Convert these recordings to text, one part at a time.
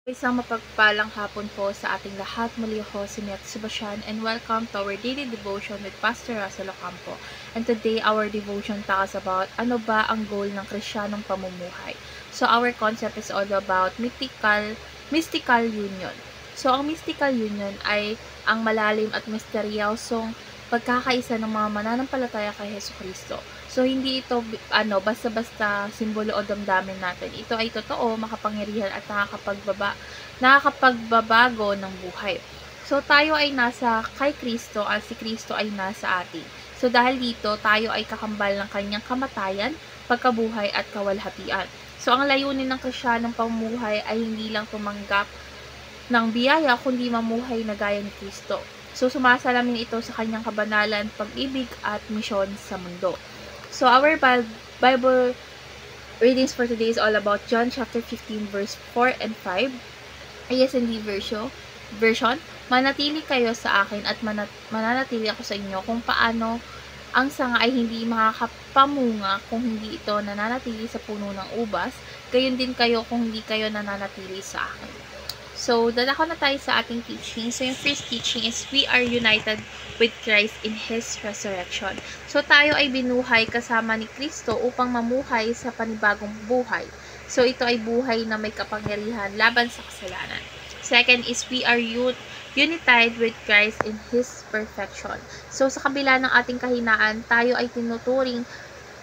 Isang mapagpalang hapon po sa ating lahat. Muli ako si Miat Sebastian and welcome to our daily devotion with Pastor Russell Ocampo. And today, our devotion talks about ano ba ang goal ng Krisyanong pamumuhay. So, our concept is all about mystical union. So, ang mystical union ay ang malalim at misteryosong pagkakaisa ng mga mananampalataya kay Jesucristo. So, hindi ito basta-basta simbolo o damdamin natin. Ito ay totoo, makapangyarihan at nakakapagbabago ng buhay. So, tayo ay nasa kay Kristo at si Kristo ay nasa atin. So, dahil dito, tayo ay kakambal ng kanyang kamatayan, pagkabuhay at kawalhatian. So, ang layunin ng Krisyanong pamumuhay ay hindi lang tumanggap ng biyaya, kundi mamuhay na gaya ni Kristo. So, sumasalamin ito sa kanyang kabanalan, pag-ibig at misyon sa mundo. So, our Bible readings for today is all about John chapter 15 verse 4 and 5. ASND version. Manatili kayo sa akin at mananatili ako sa inyo kung paano ang sanga ay hindi makakapamunga kung hindi ito nananatili sa puno ng ubas. Gayon din kayo kung hindi kayo nananatili sa akin. So, dadako na tayo sa ating teaching. So, yung first teaching is we are united with Christ in His resurrection. So, tayo ay binuhay kasama ni Kristo upang mamuhay sa panibagong buhay. So, ito ay buhay na may kapangyarihan laban sa kasalanan. Second is we are united with Christ in His perfection. So, sa kabila ng ating kahinaan, tayo ay tinuturing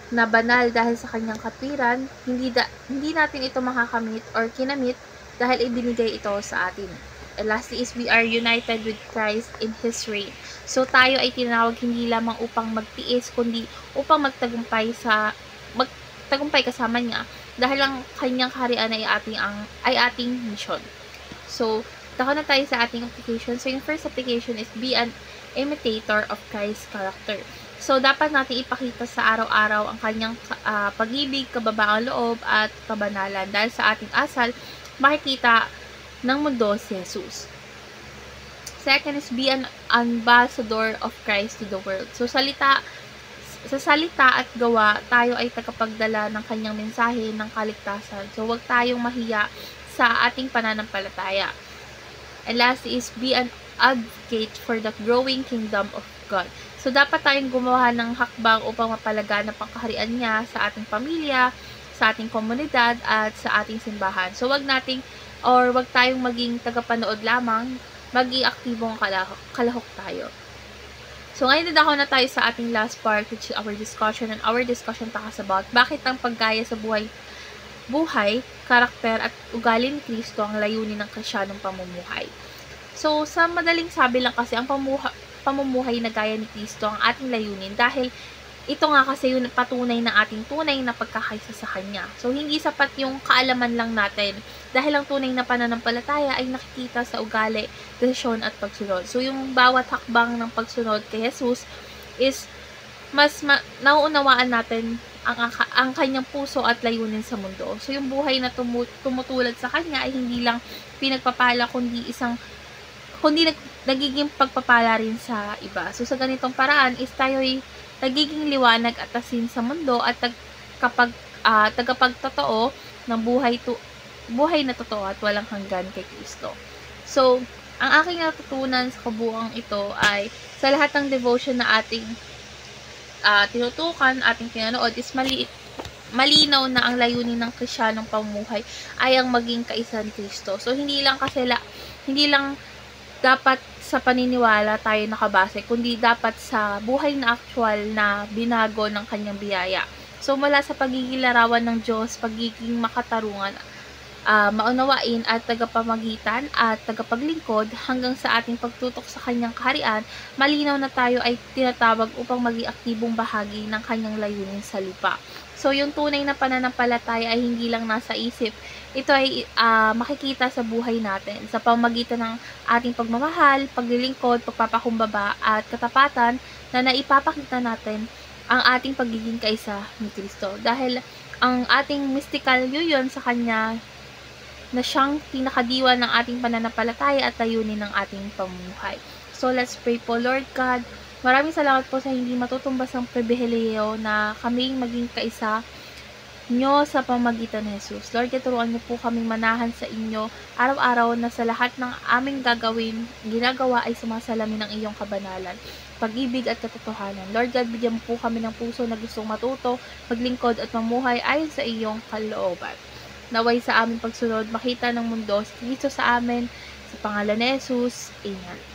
na banal dahil sa kanyang katwiran. Hindi natin ito makakamit or kinamit dahil ibinigay ito sa atin. And lastly is we are united with Christ in His reign. So, tayo ay tinawag hindi lamang upang magtiis, kundi upang magtagumpay kasama niya dahil ang kanyang kaharian ay ating mission. So, dako na tayo sa ating application. So, yung first application is be an imitator of Christ's character. So, dapat natin ipakita sa araw-araw ang kanyang pag-ibig, kababaang loob, at kabanalan dahil sa ating asal makikita ng mundo si Jesus. Second is be an ambassador of Christ to the world. So, sa salita at gawa, tayo ay tagapagdala ng kanyang mensahe ng kaligtasan. So, huwag tayong mahiya sa ating pananampalataya. And last is be an advocate for the growing kingdom of God. So, dapat tayong gumawa ng hakbang upang mapalaganap ang kaharian niya sa ating pamilya, sa ating komunidad, at sa ating simbahan. So, wag tayong maging tagapanood lamang, maging aktibong kalahok tayo. So, ngayon dadako na tayo sa ating last part, which is our discussion. And our discussion talks about bakit ang paggaya sa buhay, karakter at ugali ni Kristo ang layunin ng Krisyanong pamumuhay. So, sa madaling sabi lang kasi, ang pamumuhay na gaya ni Kristo ang ating layunin dahil ito nga kasi yung patunay ng ating tunay na pagkakaisa sa Kanya. So, hindi sapat yung kaalaman lang natin dahil ang tunay na pananampalataya ay nakikita sa ugali, desisyon at pagsunod. So, yung bawat hakbang ng pagsunod kay Jesus is mas nauunawaan natin ang Kanyang puso at layunin sa mundo. So, yung buhay na tumutulad sa Kanya ay hindi lang pinagpapala kundi nagiging pagpapala rin sa iba. So, sa ganitong paraan is tayo ay nagiging liwanag at asin sa mundo at tagapagtotoo ng buhay na totoo at walang hanggan kay Kristo. So, ang aking natutunan sa kabuuan ito ay sa lahat ng devotion na ating tinutukan, ating pinanood is malinaw na ang layunin ng Krisyanong pamumuhay ay ang maging kaisa ni Kristo. So, hindi lang dapat sa paniniwala tayo nakabase, kundi dapat sa buhay na actual na binago ng kanyang biyaya. So, mula sa pagiging larawan ng Diyos, pagiging makatarungan, maunawain at tagapamagitan at tagapaglingkod hanggang sa ating pagtutok sa kanyang kaharian, malinaw na tayo ay tinatawag upang maging aktibong bahagi ng kanyang layunin sa lupa. So, yung tunay na pananampalataya ay hindi lang nasa isip. Ito ay makikita sa buhay natin sa pamamagitan ng ating pagmamahal, paglilingkod, pagpapakumbaba at katapatan na naipapakita natin ang ating pagiging kaisa ni Kristo. Dahil ang ating mystical union sa Kanya na siyang pinakadiwa ng ating pananampalataya at layunin ng ating pamumuhay. So, let's pray po. Lord God, maraming salamat po sa hindi matutumbas ang pribilehiyo na kaming maging kaisa nyo sa pamamagitan ni Jesus. Lord, turuan niyo po kaming manahan sa inyo araw-araw na sa lahat ng aming ginagawa ay sumasalamin ng iyong kabanalan, pag-ibig at katotohanan. Lord God, bigyan mo po kami ng puso na gustong matuto, maglingkod at mamuhay ayon sa iyong kalooban. Naway sa aming pagsunod, makita ng mundo si Kristo sa amin, sa pangalan ni Jesus. Amen.